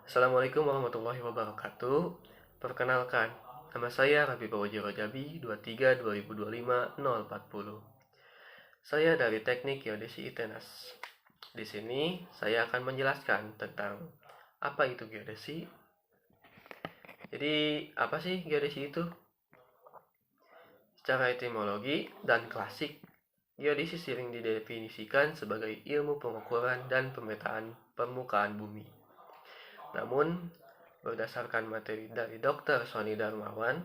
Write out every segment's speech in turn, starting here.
Assalamualaikum warahmatullahi wabarakatuh. Perkenalkan, nama saya Rabi Pawajiro Jabi 23-2025-040. Saya dari Teknik Geodesi ITENAS. Di sini saya akan menjelaskan tentang apa itu geodesi. Jadi, apa sih geodesi itu? Secara etimologi dan klasik, geodesi sering didefinisikan sebagai ilmu pengukuran dan pemetaan permukaan bumi. Namun, berdasarkan materi dari Dr. Sony Darmawan,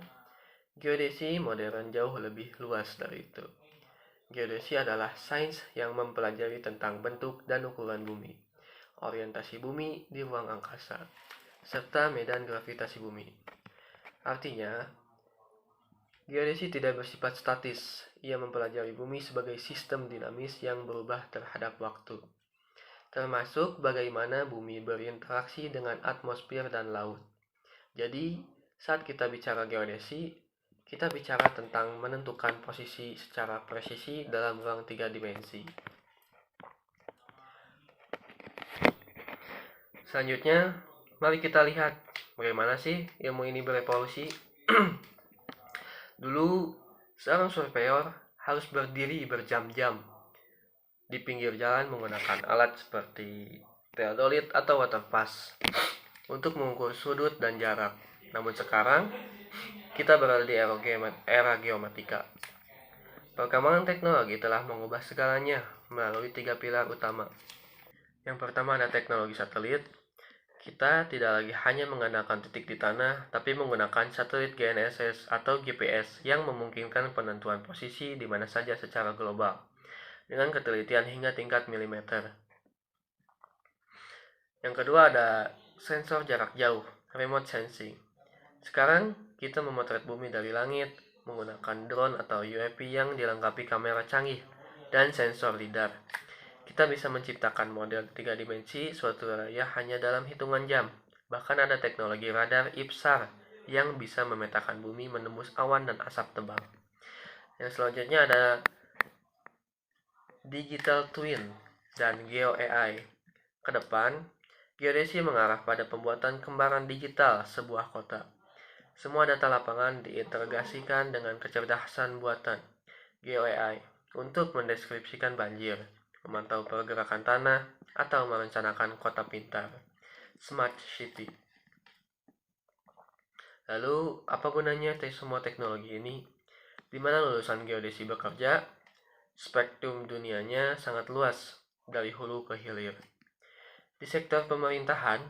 geodesi modern jauh lebih luas dari itu. Geodesi adalah sains yang mempelajari tentang bentuk dan ukuran bumi, orientasi bumi di ruang angkasa, serta medan gravitasi bumi. Artinya, geodesi tidak bersifat statis. Ia mempelajari bumi sebagai sistem dinamis yang berubah terhadap waktu, termasuk bagaimana bumi berinteraksi dengan atmosfer dan laut. Jadi, saat kita bicara geodesi, kita bicara tentang menentukan posisi secara presisi dalam ruang 3 dimensi. Selanjutnya, mari kita lihat bagaimana sih ilmu ini berevolusi. Dulu, seorang surveyor harus berdiri berjam-jam di pinggir jalan menggunakan alat seperti theodolit atau waterpass untuk mengukur sudut dan jarak. Namun sekarang, kita berada di era geomatika. Perkembangan teknologi telah mengubah segalanya melalui 3 pilar utama. Yang pertama ada teknologi satelit. Kita tidak lagi hanya mengandalkan titik di tanah, tapi menggunakan satelit GNSS atau GPS yang memungkinkan penentuan posisi di mana saja secara global, dengan ketelitian hingga tingkat milimeter. Yang kedua ada sensor jarak jauh, remote sensing. Sekarang, kita memotret bumi dari langit menggunakan drone atau UAV yang dilengkapi kamera canggih dan sensor lidar. Kita bisa menciptakan model 3 dimensi suatu wilayah hanya dalam hitungan jam. Bahkan ada teknologi radar IPSAR yang bisa memetakan bumi menembus awan dan asap tebal. Yang selanjutnya ada digital twin dan geo AI. Kedepan, geodesi mengarah pada pembuatan kembaran digital sebuah kota. Semua data lapangan diintegrasikan dengan kecerdasan buatan geo AI untuk mendeskripsikan banjir, memantau pergerakan tanah, atau merencanakan kota pintar, smart city. Lalu, apa gunanya semua teknologi ini? Di mana lulusan geodesi bekerja, spektrum dunianya sangat luas, dari hulu ke hilir. Di sektor pemerintahan,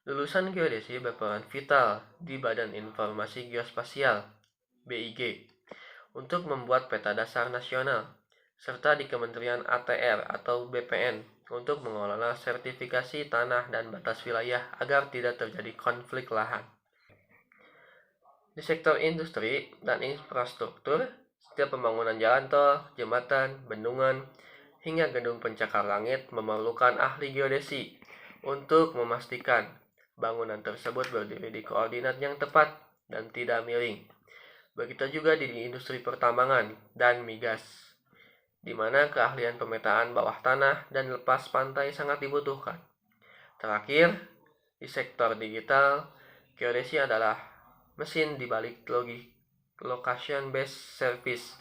lulusan geodesi berperan vital di Badan Informasi Geospasial (BIG) untuk membuat peta dasar nasional, serta di Kementerian ATR atau BPN untuk mengelola sertifikasi tanah dan batas wilayah agar tidak terjadi konflik lahan. Di sektor industri dan infrastruktur, setiap pembangunan jalan tol, jembatan, bendungan, hingga gedung pencakar langit memerlukan ahli geodesi untuk memastikan bangunan tersebut berdiri di koordinat yang tepat dan tidak miring. Begitu juga di industri pertambangan dan migas, di mana keahlian pemetaan bawah tanah dan lepas pantai sangat dibutuhkan. Terakhir, di sektor digital, geodesi adalah mesin di balik location based service.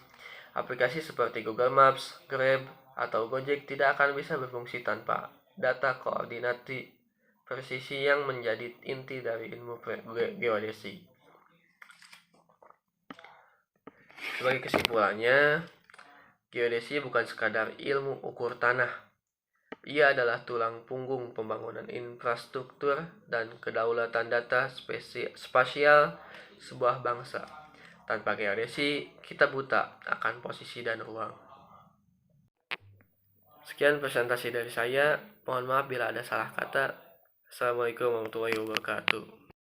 Aplikasi seperti Google Maps, Grab, atau Gojek tidak akan bisa berfungsi tanpa data koordinat presisi yang menjadi inti dari ilmu geodesi. Sebagai kesimpulannya, geodesi bukan sekadar ilmu ukur tanah. Ia adalah tulang punggung pembangunan infrastruktur dan kedaulatan data spasial sebuah bangsa. Tanpa geodesi, kita buta akan posisi dan ruang. Sekian presentasi dari saya. Mohon maaf bila ada salah kata. Assalamualaikum warahmatullahi wabarakatuh.